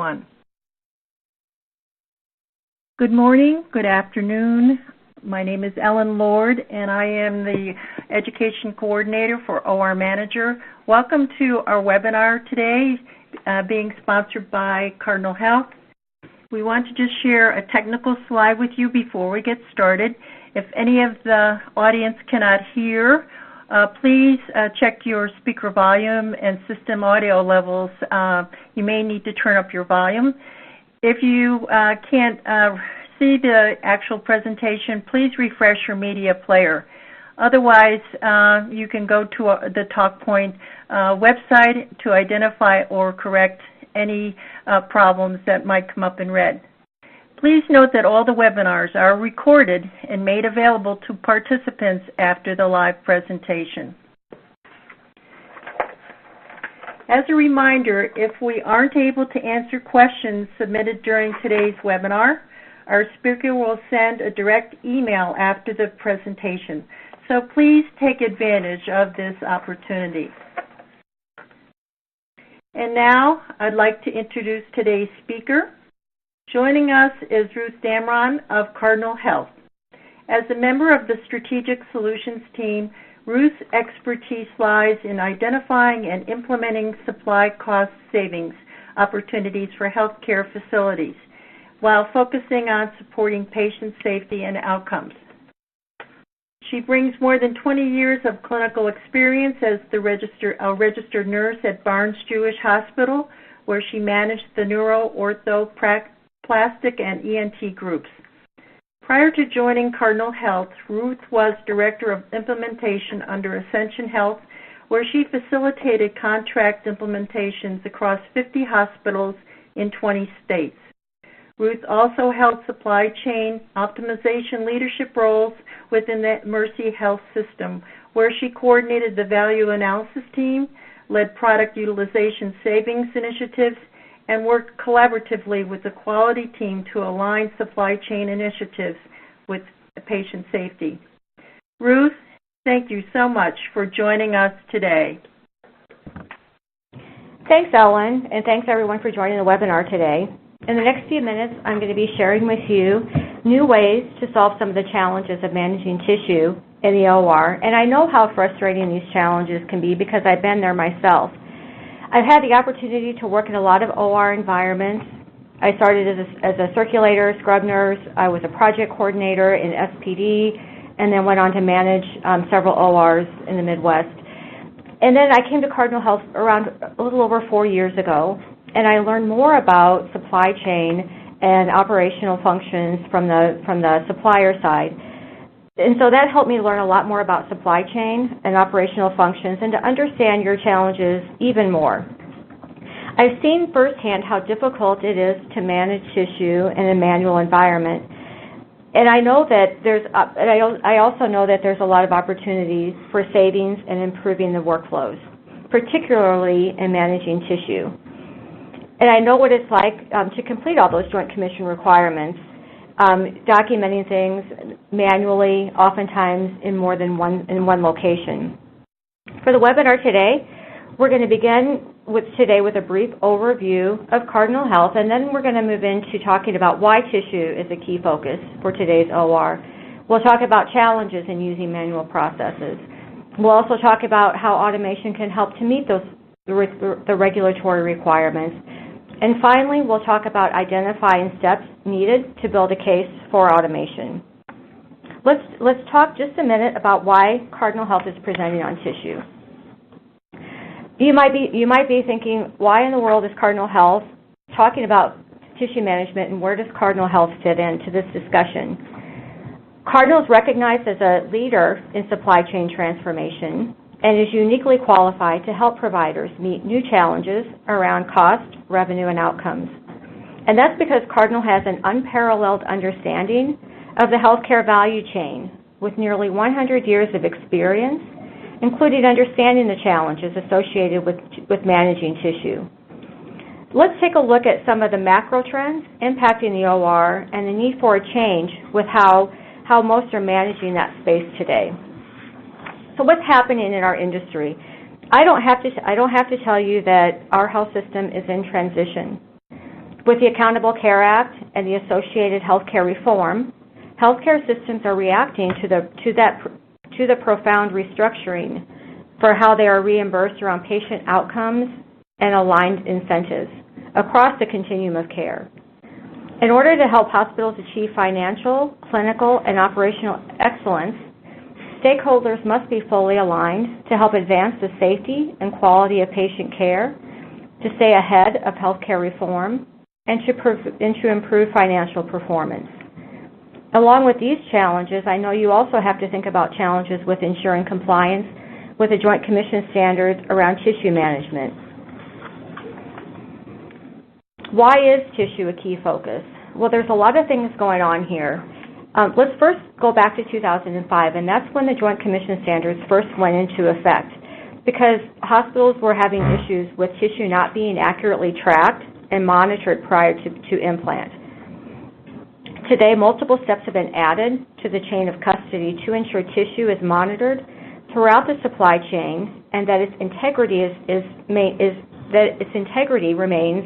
1. Good morning, good afternoon. My name is Ellen Lord, and I am the Education Coordinator for OR Manager. Welcome to our webinar today, being sponsored by Cardinal Health. We want to just share a technical slide with you before we get started. If any of the audience cannot hear, please check your speaker volume and system audio levels. You may need to turn up your volume. If you can't see the actual presentation, please refresh your media player. Otherwise, you can go to the TalkPoint website to identify or correct any problems that might come up in red. Please note that all the webinars are recorded and made available to participants after the live presentation. As a reminder, if we aren't able to answer questions submitted during today's webinar, our speaker will send a direct email after the presentation. So please take advantage of this opportunity. And now I'd like to introduce today's speaker. Joining us is Ruth Damron of Cardinal Health. As a member of the Strategic Solutions team, Ruth's expertise lies in identifying and implementing supply cost savings opportunities for healthcare facilities, while focusing on supporting patient safety and outcomes. She brings more than 20 years of clinical experience as a registered nurse at Barnes Jewish Hospital, where she managed the neuro, ortho, plastic, and ENT groups. Prior to joining Cardinal Health, Ruth was Director of Implementation under Ascension Health, where she facilitated contract implementations across 50 hospitals in 20 states. Ruth also held supply chain optimization leadership roles within the Mercy Health system, where she coordinated the value analysis team, led product utilization savings initiatives, and worked collaboratively with the quality team to align supply chain initiatives with patient safety. Ruth, thank you so much for joining us today. Thanks, Ellen, and thanks everyone for joining the webinar today. In the next few minutes, I'm going to be sharing with you new ways to solve some of the challenges of managing tissue in the OR, and I know how frustrating these challenges can be because I've been there myself. I've had the opportunity to work in a lot of OR environments. I started as a circulator, scrub nurse. I was a project coordinator in SPD, and then went on to manage several ORs in the Midwest. And then I came to Cardinal Health around a little over 4 years ago, and I learned more about supply chain and operational functions from the supplier side. And so that helped me learn a lot more about supply chain and operational functions and to understand your challenges even more. I've seen firsthand how difficult it is to manage tissue in a manual environment. And I know that I also know that there's a lot of opportunities for savings and improving the workflows, particularly in managing tissue. And I know what it's like to complete all those Joint Commission requirements, documenting things manually, oftentimes in more than one location. For the webinar today, we're going to begin with a brief overview of Cardinal Health, and then we're going to move into talking about why tissue is a key focus for today's OR. We'll talk about challenges in using manual processes. We'll also talk about how automation can help to meet the regulatory requirements. And finally, we'll talk about identifying steps needed to build a case for automation. Let's talk just a minute about why Cardinal Health is presenting on tissue. You might be thinking, why in the world is Cardinal Health talking about tissue management, and where does Cardinal Health fit into this discussion? Cardinal is recognized as a leader in supply chain transformation and is uniquely qualified to help providers meet new challenges around cost, revenue, and outcomes. And that's because Cardinal has an unparalleled understanding of the healthcare value chain with nearly 100 years of experience, including understanding the challenges associated with managing tissue. Let's take a look at some of the macro trends impacting the OR and the need for a change with how most are managing that space today. So what's happening in our industry? I don't have to tell you that our health system is in transition. With the Accountable Care Act and the associated healthcare reform, healthcare systems are reacting to the profound restructuring for how they are reimbursed around patient outcomes and aligned incentives across the continuum of care. In order to help hospitals achieve financial, clinical, and operational excellence, stakeholders must be fully aligned to help advance the safety and quality of patient care, to stay ahead of healthcare reform, and to improve financial performance. Along with these challenges, I know you also have to think about challenges with ensuring compliance with the Joint Commission standards around tissue management. Why is tissue a key focus? Well, there's a lot of things going on here. Let's first go back to 2005, and that's when the Joint Commission standards first went into effect, because hospitals were having issues with tissue not being accurately tracked and monitored prior to implant. Today, multiple steps have been added to the chain of custody to ensure tissue is monitored throughout the supply chain and that its integrity remains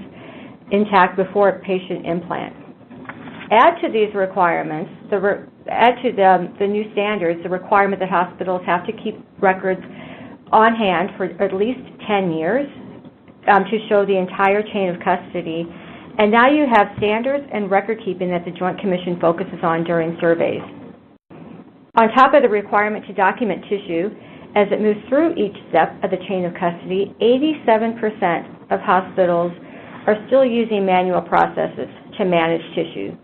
intact before a patient implant. Add to these requirements, add to the new standards, the requirement that hospitals have to keep records on hand for at least 10 years to show the entire chain of custody. And now you have standards and record keeping that the Joint Commission focuses on during surveys. On top of the requirement to document tissue, as it moves through each step of the chain of custody, 87% of hospitals are still using manual processes to manage tissue.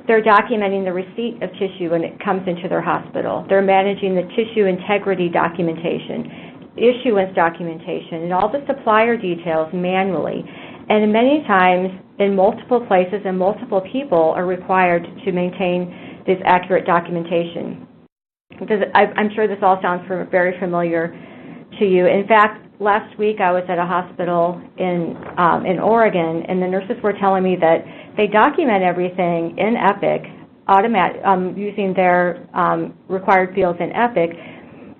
They're documenting the receipt of tissue when it comes into their hospital. They're managing the tissue integrity documentation, issuance documentation, and all the supplier details manually. And many times, in multiple places and multiple people are required to maintain this accurate documentation. I'm sure this all sounds very familiar to you. In fact, last week I was at a hospital in Oregon, and the nurses were telling me that they document everything in Epic, using their required fields in Epic,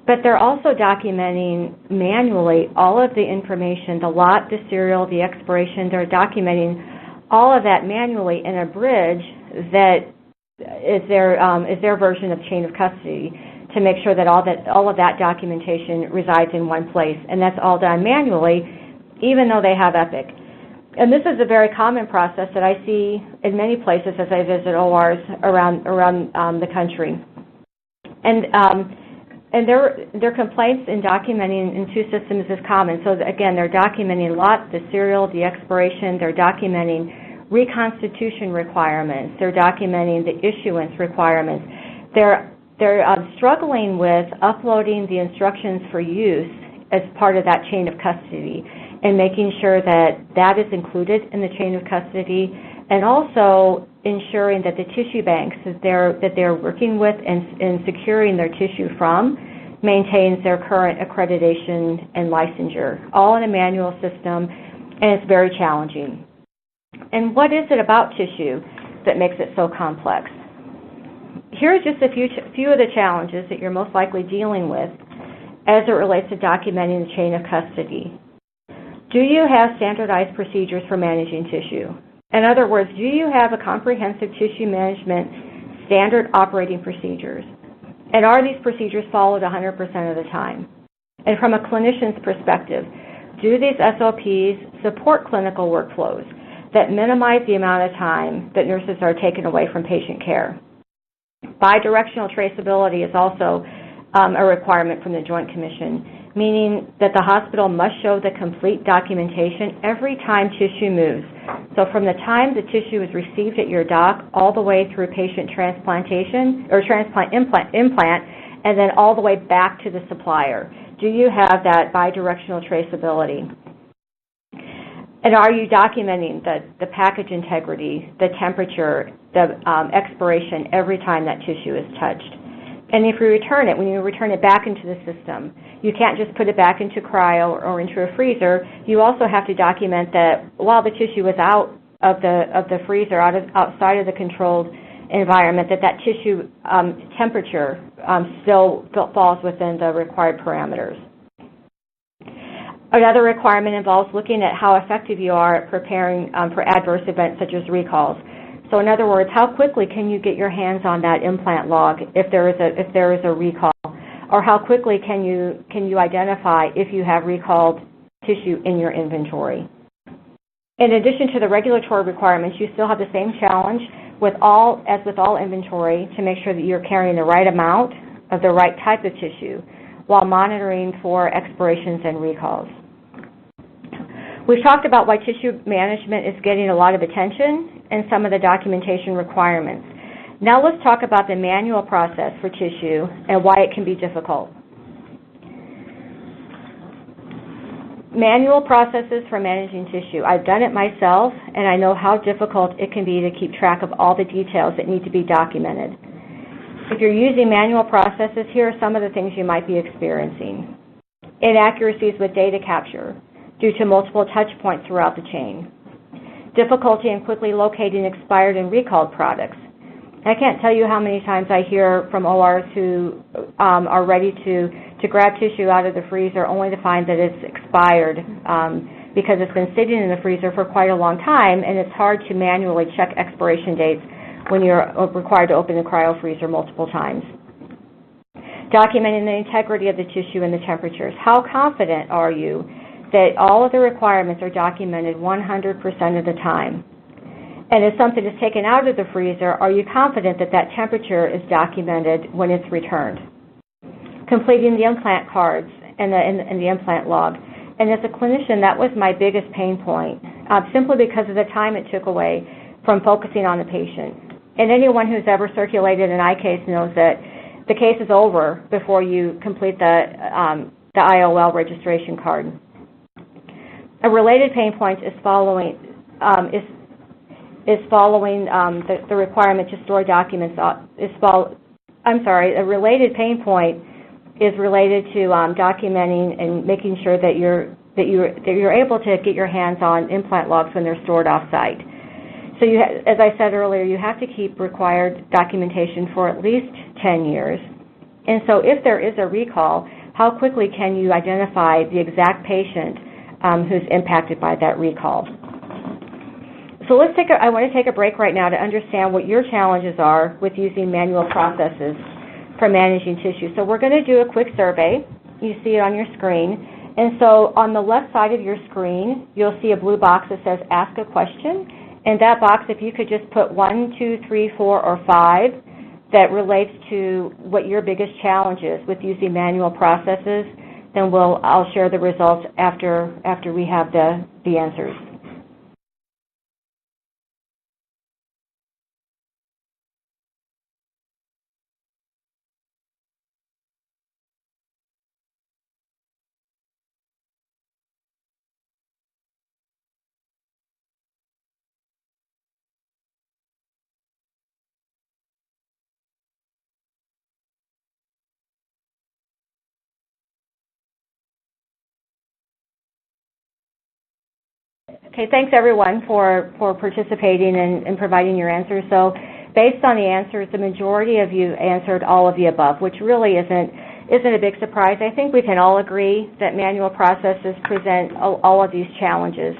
but they're also documenting manually all of the information, the lot, the serial, the expiration. They're documenting all of that manually in a bridge that is their version of chain of custody to make sure that all of that documentation resides in one place, and that's all done manually, even though they have Epic. And this is a very common process that I see in many places as I visit ORs around the country. And their complaints in documenting in two systems is common. So again, they're documenting lot, the serial, the expiration. They're documenting reconstitution requirements. They're documenting the issuance requirements. They're struggling with uploading the instructions for use as part of that chain of custody and making sure that that is included in the chain of custody, and also ensuring that the tissue banks that they're working with and securing their tissue from maintains their current accreditation and licensure, all in a manual system, and it's very challenging. And what is it about tissue that makes it so complex? Here's just a few of the challenges that you're most likely dealing with as it relates to documenting the chain of custody. Do you have standardized procedures for managing tissue? In other words, do you have a comprehensive tissue management standard operating procedures? And are these procedures followed 100% of the time? And from a clinician's perspective, do these SOPs support clinical workflows that minimize the amount of time that nurses are taken away from patient care? Bidirectional traceability is also a requirement from the Joint Commission, meaning that the hospital must show the complete documentation every time tissue moves. So from the time the tissue is received at your dock all the way through patient transplantation or implant, and then all the way back to the supplier. Do you have that bidirectional traceability? And are you documenting the package integrity, the temperature, the expiration every time that tissue is touched? And if you return it, when you return it back into the system, you can't just put it back into cryo or into a freezer. You also have to document that while the tissue is out of the freezer, outside of the controlled environment, that tissue temperature still falls within the required parameters. Another requirement involves looking at how effective you are at preparing for adverse events such as recalls. So in other words, how quickly can you get your hands on that implant log if there is a recall, or how quickly can you identify if you have recalled tissue in your inventory. In addition to the regulatory requirements, you still have the same challenge as with all inventory to make sure that you're carrying the right amount of the right type of tissue while monitoring for expirations and recalls. We've talked about why tissue management is getting a lot of attention and some of the documentation requirements. Now let's talk about the manual process for tissue and why it can be difficult. Manual processes for managing tissue. I've done it myself, and I know how difficult it can be to keep track of all the details that need to be documented. If you're using manual processes, here are some of the things you might be experiencing. Inaccuracies with data capture due to multiple touch points throughout the chain. Difficulty in quickly locating expired and recalled products. I can't tell you how many times I hear from ORs who are ready to grab tissue out of the freezer only to find that it's expired because it's been sitting in the freezer for quite a long time, and it's hard to manually check expiration dates when you're required to open the cryo-freezer multiple times. Documenting the integrity of the tissue and the temperatures. How confident are you that all of the requirements are documented 100% of the time? And if something is taken out of the freezer, are you confident that that temperature is documented when it's returned? Completing the implant cards and the implant log. And as a clinician, that was my biggest pain point, simply because of the time it took away from focusing on the patient. And anyone who's ever circulated an iCase knows that the case is over before you complete the IOL registration card. A related pain point is following the requirement to store documents. A related pain point is related to documenting and making sure that you're able to get your hands on implant logs when they're stored off-site. So as I said earlier, you have to keep required documentation for at least 10 years. And so if there is a recall, how quickly can you identify the exact patient who's impacted by that recall? So I want to take a break right now to understand what your challenges are with using manual processes for managing tissue. So we're going to do a quick survey. You see it on your screen. And so on the left side of your screen, you'll see a blue box that says Ask a Question. And that box, if you could just put 1, 2, 3, 4, or 5 that relates to what your biggest challenge is with using manual processes, then I'll share the results after we have the answers. Okay, thanks everyone for participating and providing your answers. So based on the answers, the majority of you answered all of the above, which really isn't a big surprise. I think we can all agree that manual processes present all of these challenges.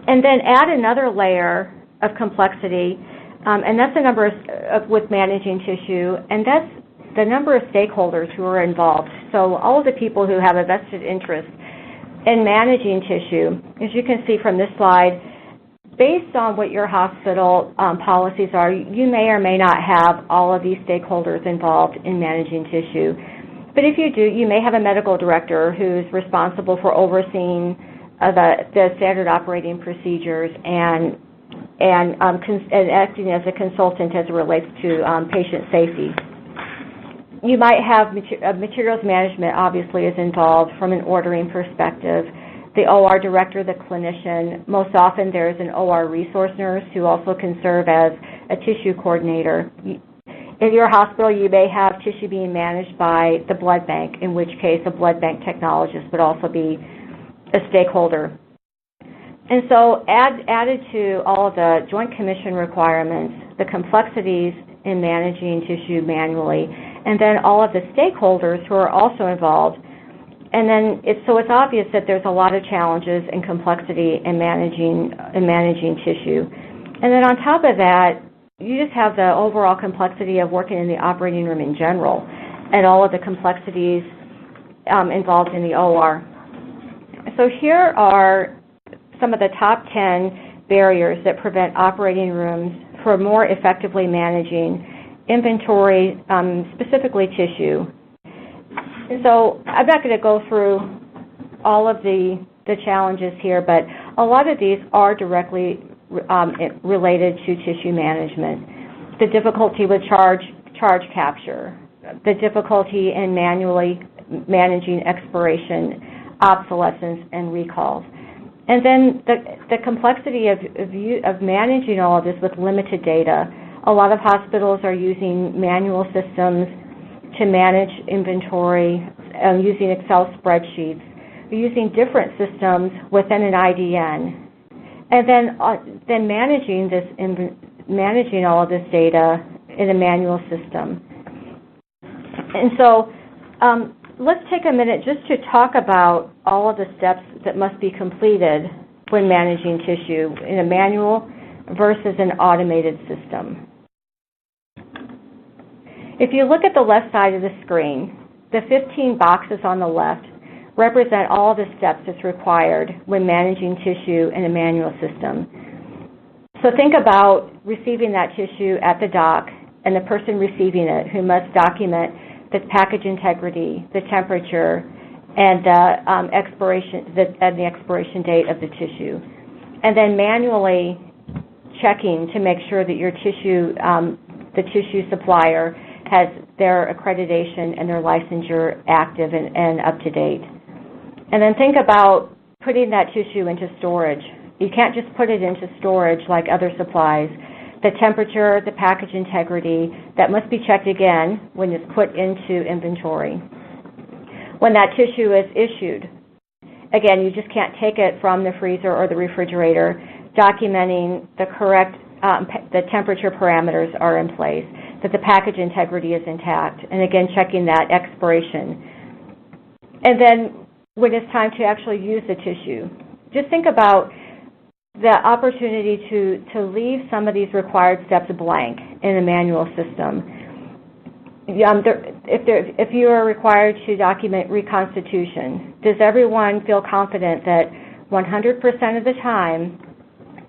And then add another layer of complexity, and that's the number with managing tissue, and that's the number of stakeholders who are involved. So all of the people who have a vested interest in managing tissue. As you can see from this slide, based on what your hospital policies are, you may or may not have all of these stakeholders involved in managing tissue. But if you do, you may have a medical director who's responsible for overseeing the standard operating procedures and acting as a consultant as it relates to patient safety. You might have materials management, obviously, is involved from an ordering perspective. The OR director, the clinician, most often there's an OR resource nurse who also can serve as a tissue coordinator. In your hospital, you may have tissue being managed by the blood bank, in which case a blood bank technologist would also be a stakeholder. And so added to all of the Joint Commission requirements, the complexities in managing tissue manually, and then all of the stakeholders who are also involved, And then it's obvious that there's a lot of challenges and complexity in managing tissue. And then on top of that, you just have the overall complexity of working in the operating room in general and all of the complexities involved in the OR. So here are some of the top 10 barriers that prevent operating rooms from more effectively managing inventory, specifically tissue. And so I'm not going to go through all of the challenges here, but a lot of these are directly related to tissue management. The difficulty with charge capture, the difficulty in manually managing expiration, obsolescence, and recalls. And then the complexity of managing all of this with limited data. A lot of hospitals are using manual systems to manage inventory, using Excel spreadsheets. They're using different systems within an IDN. And then managing all of this data in a manual system. And so let's take a minute just to talk about all of the steps that must be completed when managing tissue in a manual versus an automated system. If you look at the left side of the screen, the 15 boxes on the left represent all the steps that's required when managing tissue in a manual system. So think about receiving that tissue at the dock and the person receiving it who must document the package integrity, the temperature, and the expiration date of the tissue. And then manually checking to make sure that your the tissue supplier has their accreditation and their licensure active and up to date. And then think about putting that tissue into storage. You can't just put it into storage like other supplies. The temperature, the package integrity, that must be checked again when it's put into inventory. When that tissue is issued, again, you just can't take it from the freezer or the refrigerator. Documenting the correct, the temperature parameters are in place, that the package integrity is intact, and again, checking that expiration. And then when it's time to actually use the tissue, just think about the opportunity to leave some of these required steps blank in a manual system. If you are required to document reconstitution, does everyone feel confident that 100% of the time,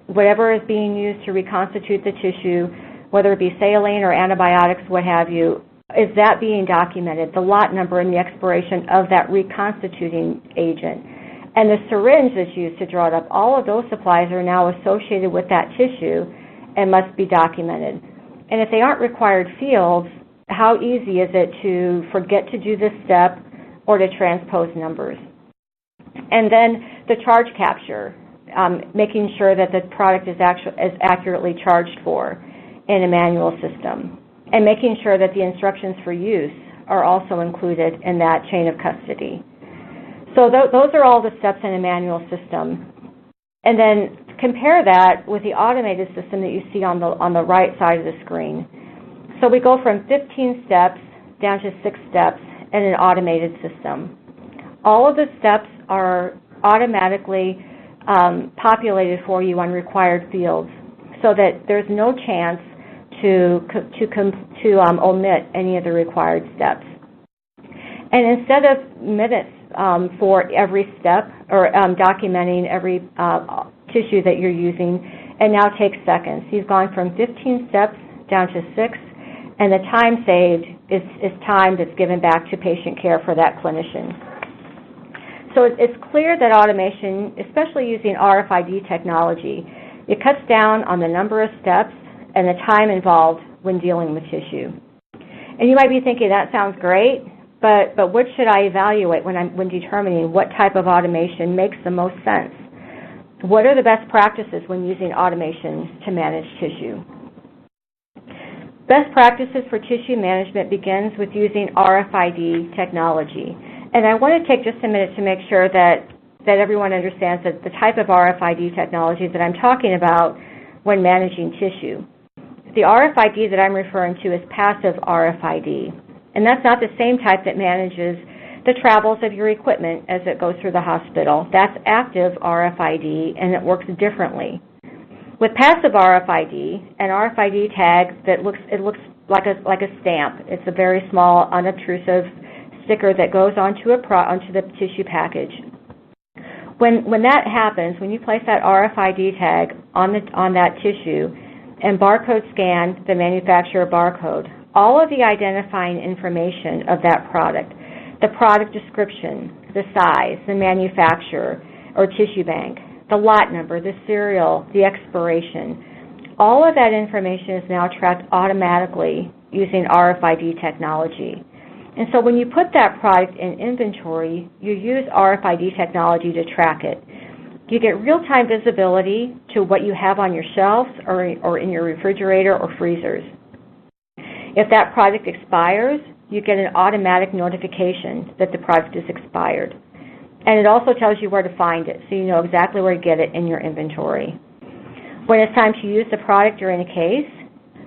whatever is being used to reconstitute the tissue, whether it be saline or antibiotics, what have you, is that being documented, the lot number and the expiration of that reconstituting agent? And the syringe that's used to draw it up, all of those supplies are now associated with that tissue and must be documented. And if they aren't required fields, how easy is it to forget to do this step or to transpose numbers? And then the charge capture, making sure that the product is accurately charged for in a manual system, and making sure that the instructions for use are also included in that chain of custody. So those are all the steps in a manual system. And then compare that with the automated system that you see on the right side of the screen. So we go from 15 steps down to 6 steps in an automated system. All of the steps are automatically populated for you on required fields, so that there's no chance to omit any of the required steps. And instead of minutes for every step or documenting every tissue that you're using, it now takes seconds. You've gone from 15 steps down to 6, and the time saved is time that's given back to patient care for that clinician. So it's clear that automation, especially using RFID technology, it cuts down on the number of steps and the time involved when dealing with tissue. And you might be thinking, that sounds great, but what should I evaluate when determining what type of automation makes the most sense? What are the best practices when using automation to manage tissue? Best practices for tissue management begins with using RFID technology. And I want to take just a minute to make sure that everyone understands that the type of RFID technology that I'm talking about when managing tissue. The RFID that I'm referring to is passive RFID. And that's not the same type that manages the travels of your equipment as it goes through the hospital. That's active RFID, and it works differently. With passive RFID, an RFID tag that looks like a stamp. It's a very small, unobtrusive sticker that goes onto the tissue package. When that happens, when you place that RFID tag on that tissue and barcode scan the manufacturer barcode, all of the identifying information of that product, the product description, the size, the manufacturer or tissue bank, the lot number, the serial, the expiration, all of that information is now tracked automatically using RFID technology. And so when you put that product in inventory, you use RFID technology to track it. You get real-time visibility to what you have on your shelves or in your refrigerator or freezers. If that product expires, you get an automatic notification that the product is expired. And it also tells you where to find it, so you know exactly where to get it in your inventory. When it's time to use the product or in a case,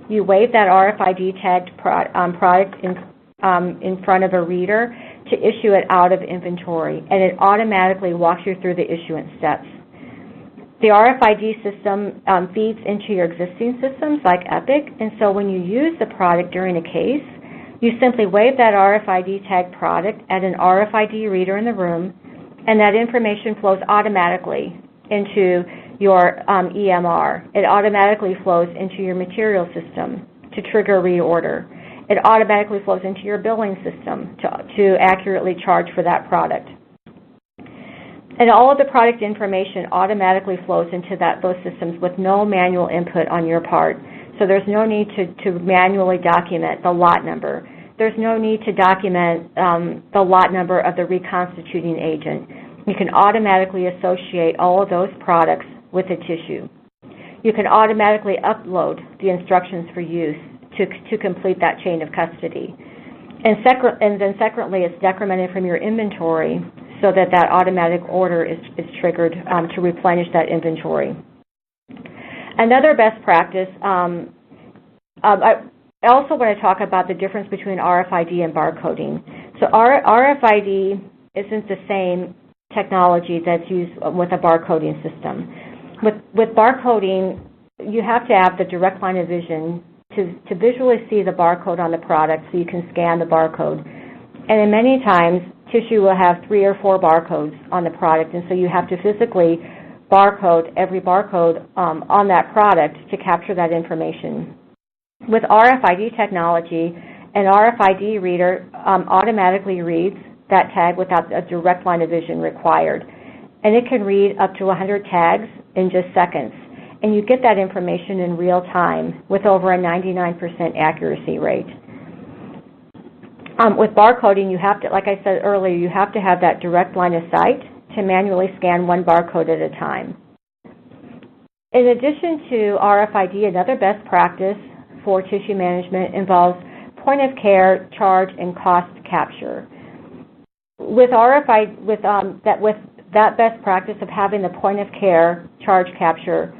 you wave that RFID tagged product in front of a reader to issue it out of inventory, and it automatically walks you through the issuance steps. The RFID system feeds into your existing systems like Epic, and so when you use the product during a case, you simply wave that RFID tagged product at an RFID reader in the room, and that information flows automatically into your EMR. It automatically flows into your material system to trigger a reorder. It automatically flows into your billing system to accurately charge for that product. And all of the product information automatically flows into those systems with no manual input on your part. So there's no need to manually document the lot number. There's no need to document the lot number of the reconstituting agent. You can automatically associate all of those products with a tissue. You can automatically upload the instructions for use to complete that chain of custody. And then secondly, it's decremented from your inventory so that automatic order is triggered to replenish that inventory. Another best practice, I also want to talk about the difference between RFID and barcoding. So RFID isn't the same technology that's used with a barcoding system. With barcoding, you have to have the direct line of vision to visually see the barcode on the product so you can scan the barcode. And in many times, tissue will have 3 or 4 barcodes on the product, and so you have to physically barcode every barcode on that product to capture that information. With RFID technology, an RFID reader automatically reads that tag without a direct line of vision required. And it can read up to 100 tags in just seconds. And you get that information in real time with over a 99% accuracy rate. With barcoding, you have to, like I said earlier, you have to have that direct line of sight to manually scan one barcode at a time. In addition to RFID, another best practice for tissue management involves point-of-care charge and cost capture. With RFID, with that best practice of having the point-of-care charge capture,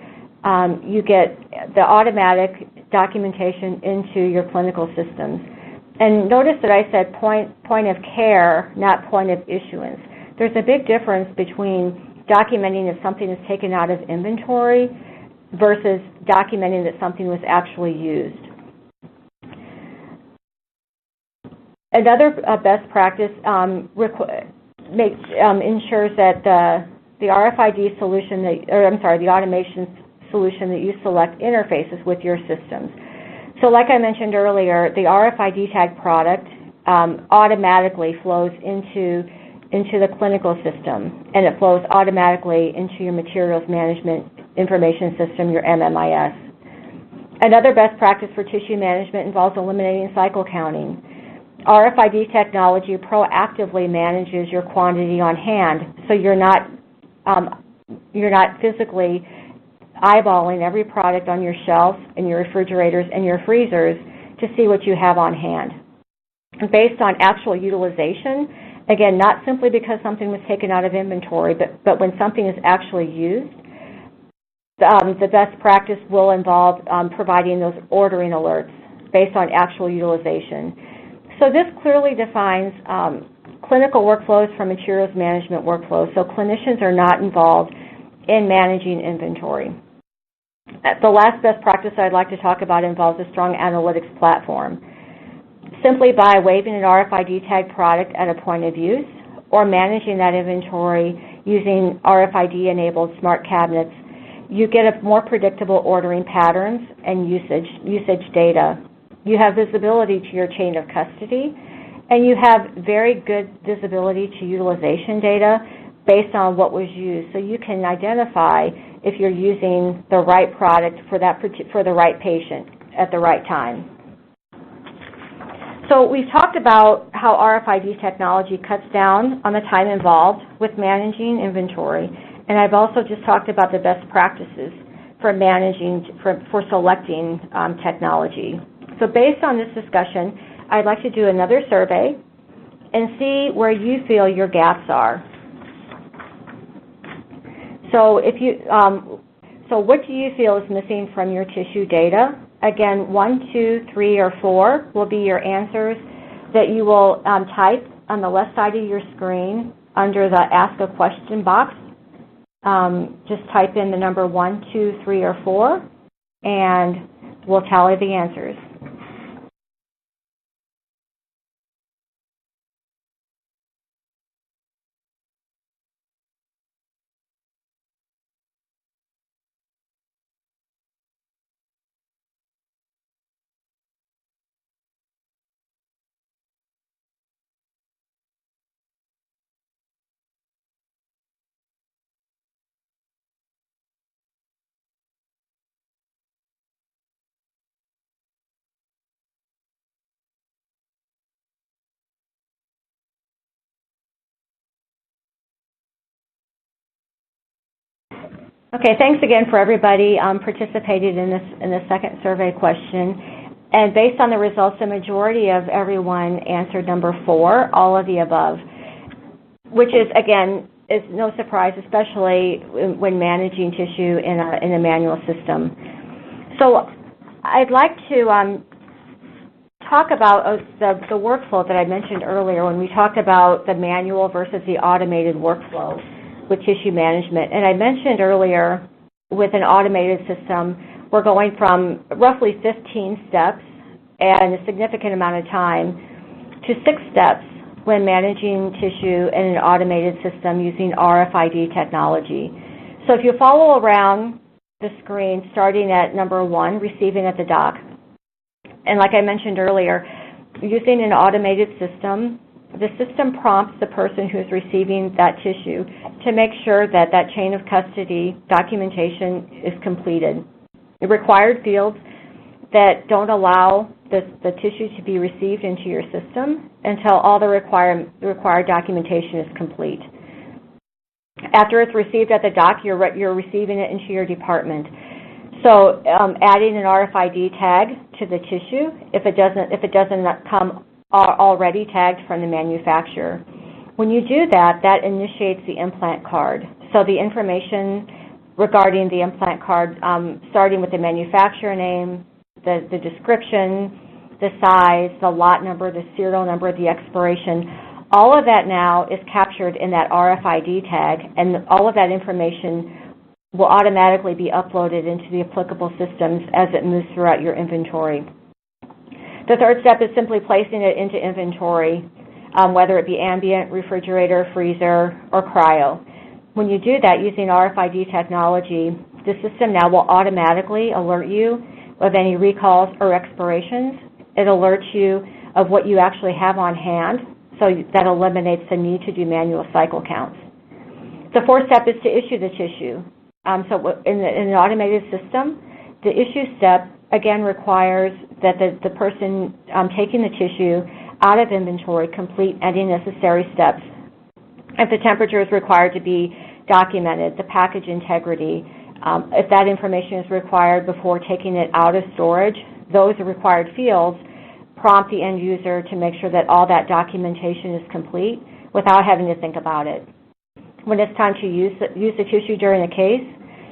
you get the automatic documentation into your clinical systems. And notice that I said point of care, not point of issuance. There's a big difference between documenting if something is taken out of inventory versus documenting that something was actually used. Another best practice ensures that the RFID solution, the automation solution that you select interfaces with your systems. So like I mentioned earlier, the RFID tag product automatically flows into the clinical system, and it flows automatically into your materials management information system, your MMIS. Another best practice for tissue management involves eliminating cycle counting. RFID technology proactively manages your quantity on hand, so you're not physically eyeballing every product on your shelves, in your refrigerators, and your freezers to see what you have on hand. Based on actual utilization, again, not simply because something was taken out of inventory, but when something is actually used, the best practice will involve providing those ordering alerts based on actual utilization. So this clearly defines clinical workflows from materials management workflows, so clinicians are not involved in managing inventory. The last best practice I'd like to talk about involves a strong analytics platform. Simply by waving an RFID tag product at a point of use or managing that inventory using RFID-enabled smart cabinets, you get a more predictable ordering patterns and usage data. You have visibility to your chain of custody, and you have very good visibility to utilization data based on what was used. So you can identify if you're using the right product for the right patient at the right time. So we've talked about how RFID technology cuts down on the time involved with managing inventory, and I've also just talked about the best practices for for selecting technology. So based on this discussion, I'd like to do another survey and see where you feel your gaps are. So so what do you feel is missing from your tissue data? Again, 1, 2, 3, or 4 will be your answers that you will type on the left side of your screen under the Ask a Question box. Just type in the number 1, 2, 3, or 4, and we'll tally the answers. Okay, thanks again for everybody participated in the second survey question. And based on the results, the majority of everyone answered number 4, all of the above, which is, again, is no surprise, especially when managing tissue in a manual system. So I'd like to talk about the workflow that I mentioned earlier when we talked about the manual versus the automated workflow with tissue management. And I mentioned earlier, with an automated system, we're going from roughly 15 steps and a significant amount of time to 6 steps when managing tissue in an automated system using RFID technology. So if you follow around the screen, starting at number 1, receiving at the dock. And like I mentioned earlier, using an automated system, the system prompts the person who's receiving that tissue to make sure that that chain of custody documentation is completed. The required fields that don't allow the tissue to be received into your system until all the required documentation is complete. After it's received at the dock, you're receiving it into your department. So adding an RFID tag to the tissue if it doesn't come already tagged from the manufacturer. When you do that, that initiates the implant card. So the information regarding the implant card, starting with the manufacturer name, the description, the size, the lot number, the serial number, the expiration, all of that now is captured in that RFID tag, and all of that information will automatically be uploaded into the applicable systems as it moves throughout your inventory. The third step is simply placing it into inventory, whether it be ambient, refrigerator, freezer, or cryo. When you do that using RFID technology, the system now will automatically alert you of any recalls or expirations. It alerts you of what you actually have on hand, so that eliminates the need to do manual cycle counts. The fourth step is to issue the tissue. So in an automated system, the issue step again requires that the person taking the tissue out of inventory complete any necessary steps. If the temperature is required to be documented, the package integrity, if that information is required before taking it out of storage, those required fields prompt the end user to make sure that all that documentation is complete without having to think about it. When it's time to use the tissue during a case,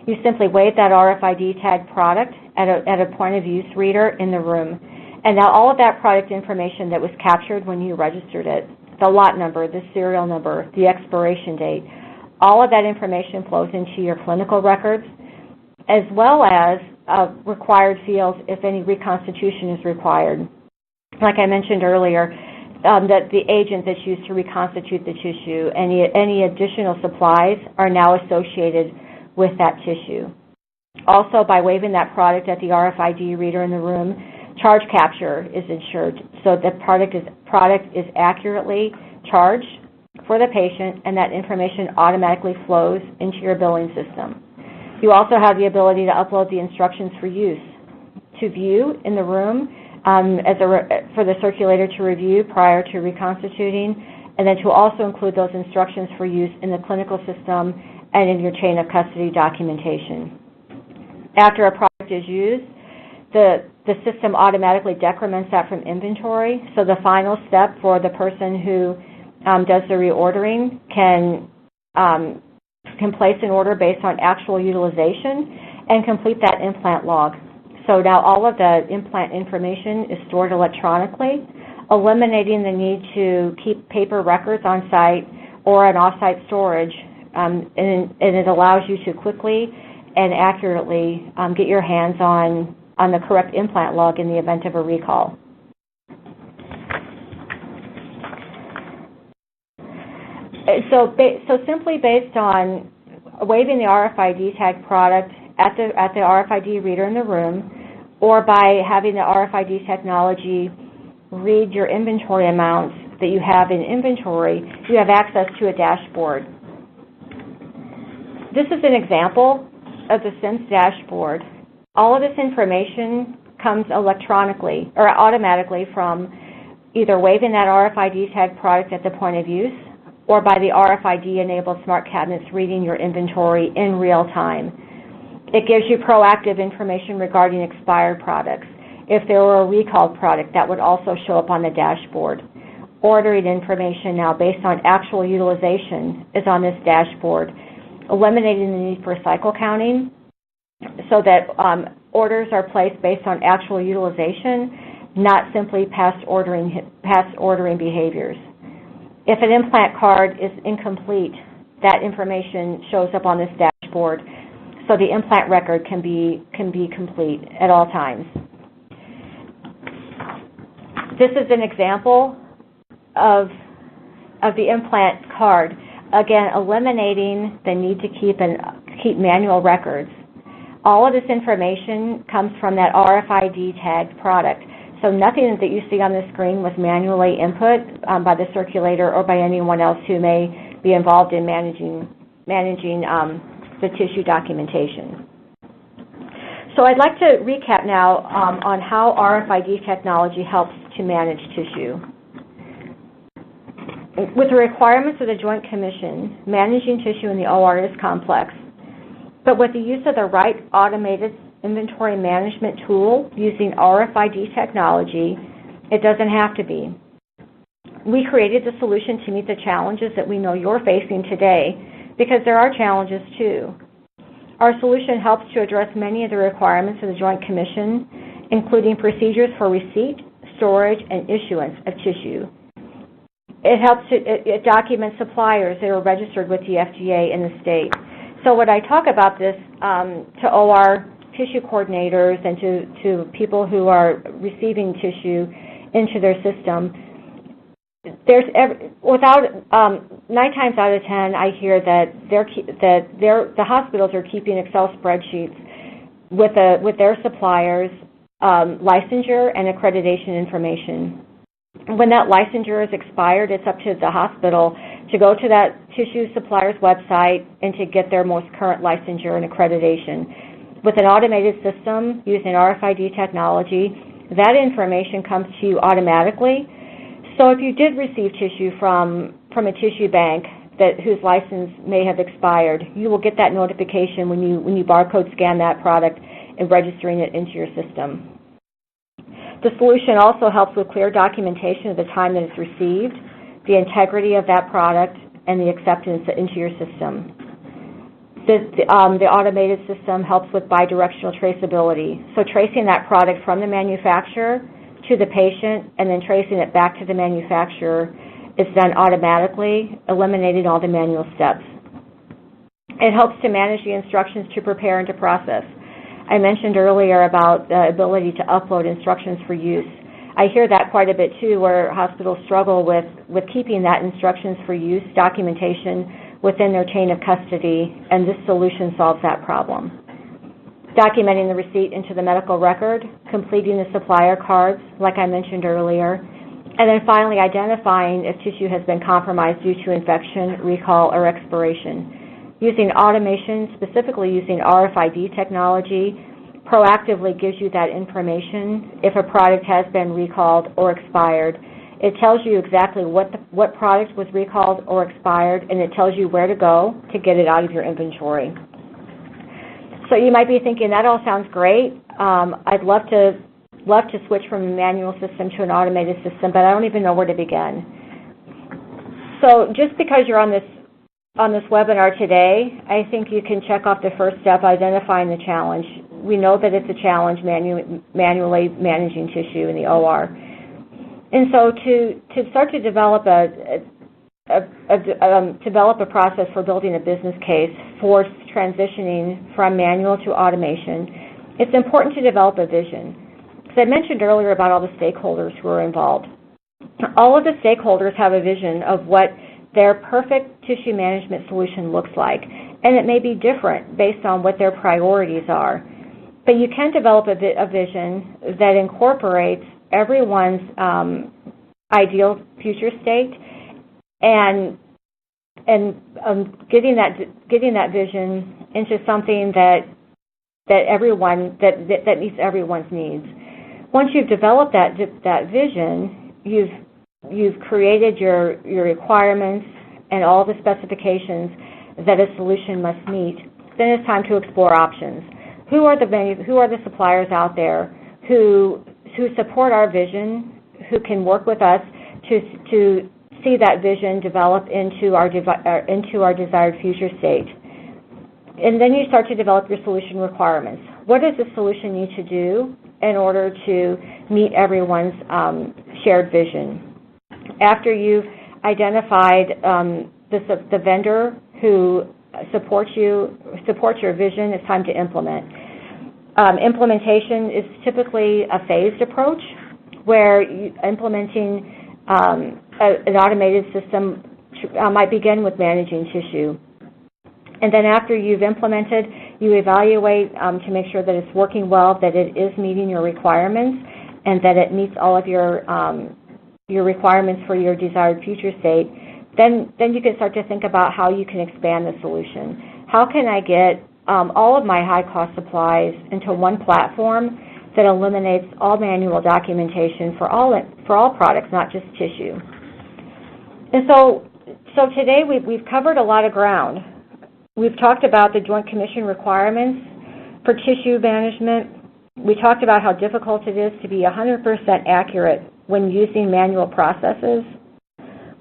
you simply wave that RFID tag product at a point of use reader in the room. And now all of that product information that was captured when you registered it the lot number, the serial number, the expiration date. All of that information flows into your clinical records, as well as required fields if any reconstitution is required. Like I mentioned earlier, that the agent that's used to reconstitute the tissue, any additional supplies are now associated with that tissue. Also, by waving that product at the RFID reader in the room, charge capture is ensured, so the product is accurately charged for the patient, and that information automatically flows into your billing system. You also have the ability to upload the instructions for use, to view in the room, for the circulator to review prior to reconstituting, and then to also include those instructions for use in the clinical system and in your chain of custody documentation. After a product is used, the system automatically decrements that from inventory, so the final step for the person who does the reordering can place an order based on actual utilization and complete that implant log. So now all of the implant information is stored electronically, eliminating the need to keep paper records on site or an off-site storage, and it allows you to quickly and accurately get your hands on the correct implant log in the event of a recall. So simply based on waving the RFID tag product at the RFID reader in the room, or by having the RFID technology read your inventory amounts that you have in inventory, you have access to a dashboard. This is an example of the SIMS dashboard. All of this information comes electronically or automatically from either waving that RFID tag product at the point of use, or by the RFID-enabled smart cabinets reading your inventory in real time. It gives you proactive information regarding expired products. If there were a recalled product, that would also show up on the dashboard. Ordering information now based on actual utilization is on this dashboard, eliminating the need for cycle counting so that orders are placed based on actual utilization, not simply past ordering behaviors. If an implant card is incomplete, that information shows up on this dashboard, so the implant record can be complete at all times. This is an example of the implant card. Again, eliminating the need to keep manual records. All of this information comes from that RFID tagged product. So nothing that you see on the screen was manually input by the circulator or by anyone else who may be involved in managing the tissue documentation. So I'd like to recap now on how RFID technology helps to manage tissue. With the requirements of the Joint Commission, managing tissue in the OR is complex, but with the use of the right automated inventory management tool using RFID technology, it doesn't have to be. We created the solution to meet the challenges that we know you're facing today, because there are challenges too. Our solution helps to address many of the requirements of the Joint Commission, including procedures for receipt, storage, and issuance of tissue. It documents suppliers that are registered with the FDA in the state. So when I talk about this to OR tissue coordinators and to people who are receiving tissue into their system, there's 9 times out of 10 I hear that the hospitals are keeping Excel spreadsheets with their suppliers' licensure and accreditation information. When that licensure is expired, it's up to the hospital to go to that tissue supplier's website and to get their most current licensure and accreditation. With an automated system using RFID technology, that information comes to you automatically. So if you did receive tissue from a tissue bank whose license may have expired, you will get that notification when you barcode scan that product and registering it into your system. The solution also helps with clear documentation of the time that it's received, the integrity of that product, and the acceptance into your system. The automated system helps with bidirectional traceability, so tracing that product from the manufacturer to the patient and then tracing it back to the manufacturer It's done automatically, eliminating all the manual steps. It helps to manage the instructions to prepare and to process. I mentioned earlier about the ability to upload instructions for use. I hear that quite a bit too, where hospitals struggle with keeping that instructions for use documentation within their chain of custody, and this solution solves that problem. Documenting the receipt into the medical record, completing the supplier cards, like I mentioned earlier, and then finally identifying if tissue has been compromised due to infection, recall, or expiration. Using automation, specifically using RFID technology, proactively gives you that information if a product has been recalled or expired. It tells you exactly what product was recalled or expired, and it tells you where to go to get it out of your inventory. So you might be thinking, that all sounds great. I'd love to switch from a manual system to an automated system, but I don't even know where to begin. So just because you're on this webinar today, I think you can check off the first step, identifying the challenge. We know that it's a challenge manually managing tissue in the OR. And so to start to develop a process for building a business case for transitioning from manual to automation, it's important to develop a vision. As I mentioned earlier about all the stakeholders who are involved. All of the stakeholders have a vision of what their perfect tissue management solution looks like, and it may be different based on what their priorities are. But you can develop a vision that incorporates everyone's ideal future state, and getting that vision into something that meets everyone's needs. Once you've developed that vision, you've created your requirements and all the specifications that a solution must meet. Then it's time to explore options. Who are the suppliers out there who support our vision, who can work with us to see that vision develop into our desired future state? And then you start to develop your solution requirements. What does the solution need to do in order to meet everyone's shared vision? After you've identified the vendor who supports your vision, it's time to implement. Implementation is typically a phased approach, where implementing an automated system might begin with managing tissue. And then after you've implemented, you evaluate to make sure that it's working well, that it is meeting your requirements, and that it meets all of your requirements for your desired future state. Then you can start to think about how you can expand the solution. How can I get all of my high-cost supplies into one platform that eliminates all manual documentation for all products, not just tissue? And so today we've covered a lot of ground. We've talked about the Joint Commission requirements for tissue management. We talked about how difficult it is to be 100% accurate when using manual processes.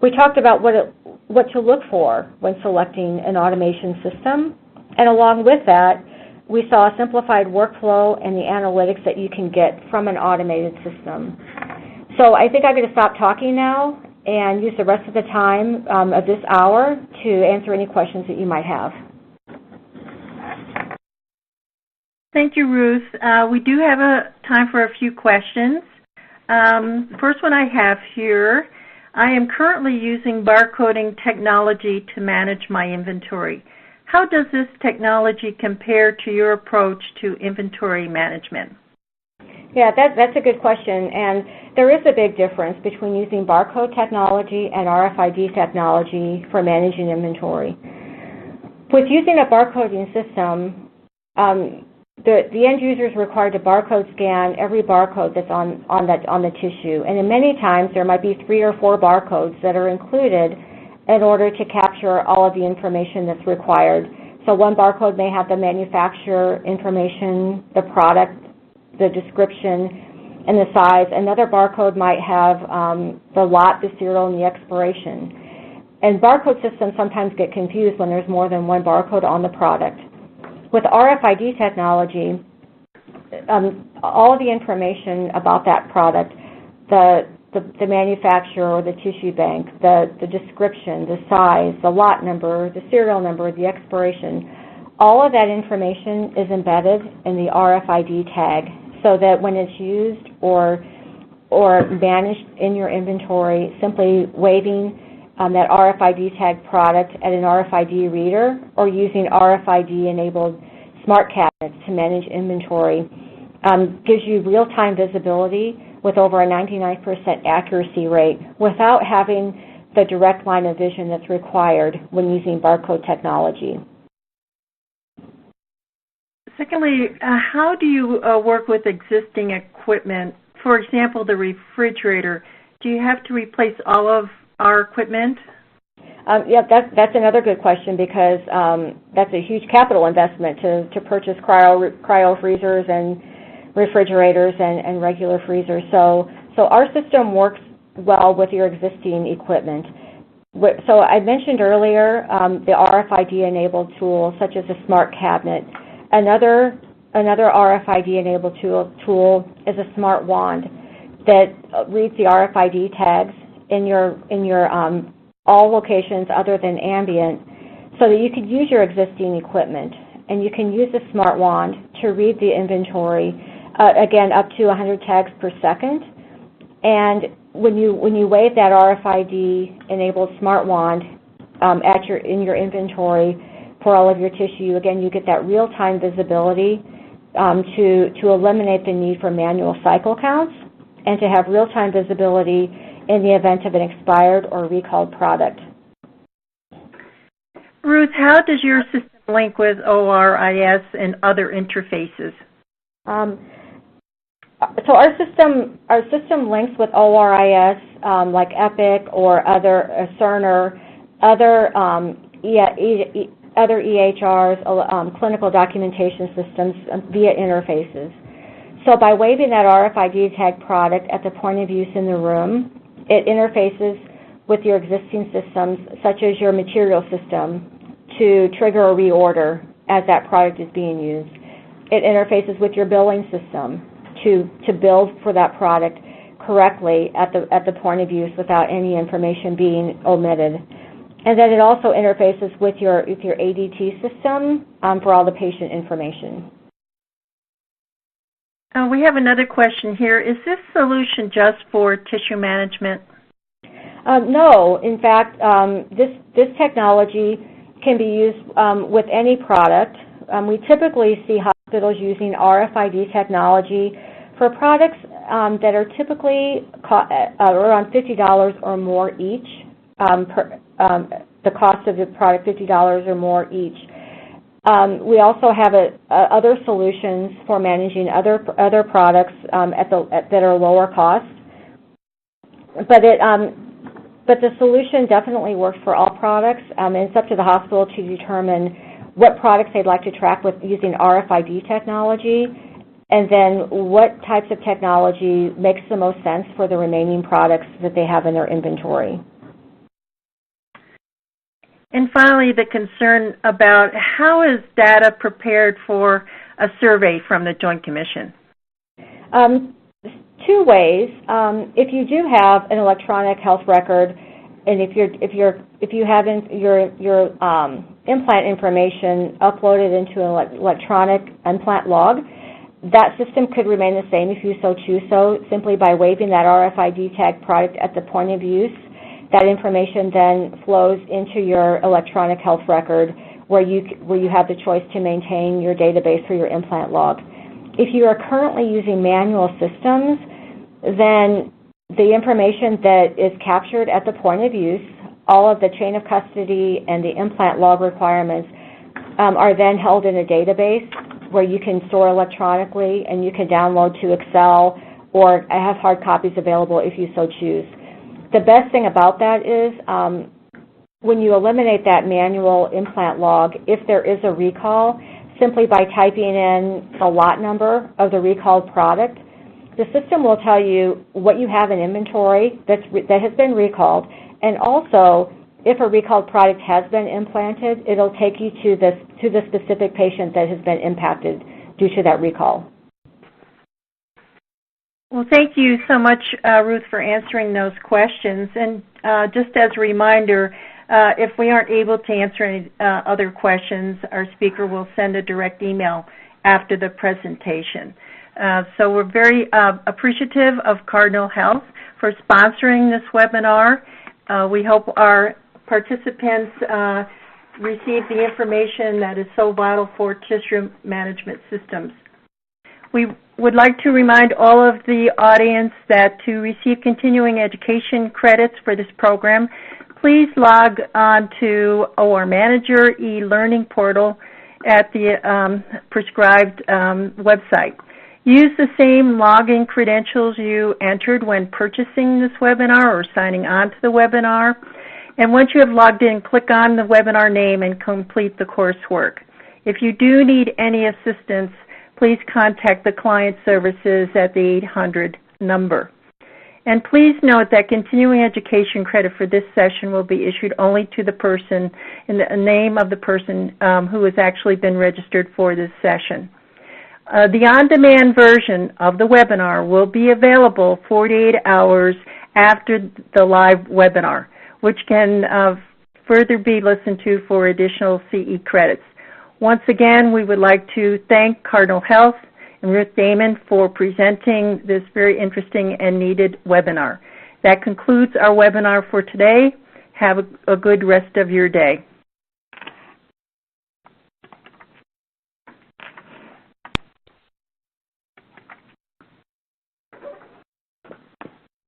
We talked about what to look for when selecting an automation system. And along with that, we saw a simplified workflow and the analytics that you can get from an automated system. So I think I'm going to stop talking now and use the rest of the time of this hour to answer any questions that you might have. Thank you, Ruth. We do have time for a few questions. First one I have here, I am currently using barcoding technology to manage my inventory. How does this technology compare to your approach to inventory management? Yeah, that's a good question, and there is a big difference between using barcode technology and RFID technology for managing inventory. With using a barcoding system, the end user is required to barcode scan every barcode that's on the tissue, and in many times there might be 3 or 4 barcodes that are included in order to capture all of the information that's required. So one barcode may have the manufacturer information, the product, the description, and the size. Another barcode might have the lot, the serial, and the expiration. And barcode systems sometimes get confused when there's more than one barcode on the product. With RFID technology, all of the information about that product, the the manufacturer or the tissue bank, the description, the size, the lot number, the serial number, the expiration. All of that information is embedded in the RFID tag so that when it's used or managed in your inventory, simply waving that RFID tag product at an RFID reader or using RFID-enabled smart cabinets to manage inventory gives you real-time visibility with over a 99% accuracy rate without having the direct line of vision that's required when using barcode technology. Secondly, how do you work with existing equipment? For example, the refrigerator. Do you have to replace all of our equipment? Yeah, that's another good question because that's a huge capital investment to purchase cryo freezers and refrigerators and regular freezers. So our system works well with your existing equipment. So I mentioned earlier the RFID-enabled tools such as a smart cabinet. Another RFID-enabled tool is a smart wand that reads the RFID tags in your all locations other than ambient, so that you could use your existing equipment, and you can use the smart wand to read the inventory, again up to 100 tags per second. And when you wave that RFID-enabled smart wand in your inventory for all of your tissue, again you get that real-time visibility to eliminate the need for manual cycle counts and to have real-time visibility in the event of an expired or recalled product. Ruth, how does your system link with ORIS and other interfaces? So our system links with ORIS like Epic or other Cerner, other EHRs, clinical documentation systems via interfaces. So by waving that RFID tag product at the point of use in the room, it interfaces with your existing systems, such as your material system, to trigger a reorder as that product is being used. It interfaces with your billing system to bill for that product correctly at the point of use without any information being omitted. And then it also interfaces with your ADT system for all the patient information. We have another question here. Is this solution just for tissue management? No. In fact, this technology can be used with any product. We typically see hospitals using RFID technology for products that are typically around $50 or more each. The cost of the product, $50 or more each. We also have other solutions for managing other products that are lower cost. But the solution definitely works for all products, and it's up to the hospital to determine what products they'd like to track with using RFID technology, and then what types of technology makes the most sense for the remaining products that they have in their inventory. And finally, the concern about how is data prepared for a survey from the Joint Commission? Two ways. If you do have an electronic health record, and if you have your implant information uploaded into an electronic implant log, that system could remain the same if you so choose so, simply by waving that RFID tag product at the point of use. That information then flows into your electronic health record where you have the choice to maintain your database for your implant log. If you are currently using manual systems, then the information that is captured at the point of use, all of the chain of custody and the implant log requirements are then held in a database where you can store electronically and you can download to Excel or have hard copies available if you so choose. The best thing about that is when you eliminate that manual implant log, if there is a recall, simply by typing in the lot number of the recalled product, the system will tell you what you have in inventory that has been recalled, and also if a recalled product has been implanted, it'll take you to the specific patient that has been impacted due to that recall. Well, thank you so much, Ruth, for answering those questions. And just as a reminder, if we aren't able to answer any other questions, our speaker will send a direct email after the presentation. So we're very appreciative of Cardinal Health for sponsoring this webinar. We hope our participants receive the information that is so vital for tissue management systems. We would like to remind all of the audience that to receive continuing education credits for this program, please log on to OR Manager e-learning portal at the prescribed website. Use the same login credentials you entered when purchasing this webinar or signing on to the webinar. And once you have logged in, click on the webinar name and complete the coursework. If you do need any assistance, please contact the client services at the 800 number. And please note that continuing education credit for this session will be issued only to the person in the name of the person who has actually been registered for this session. The on-demand version of the webinar will be available 48 hours after the live webinar, which can further be listened to for additional CE credits. Once again, we would like to thank Cardinal Health and Ruth Damron for presenting this very interesting and needed webinar. That concludes our webinar for today. Have a good rest of your day.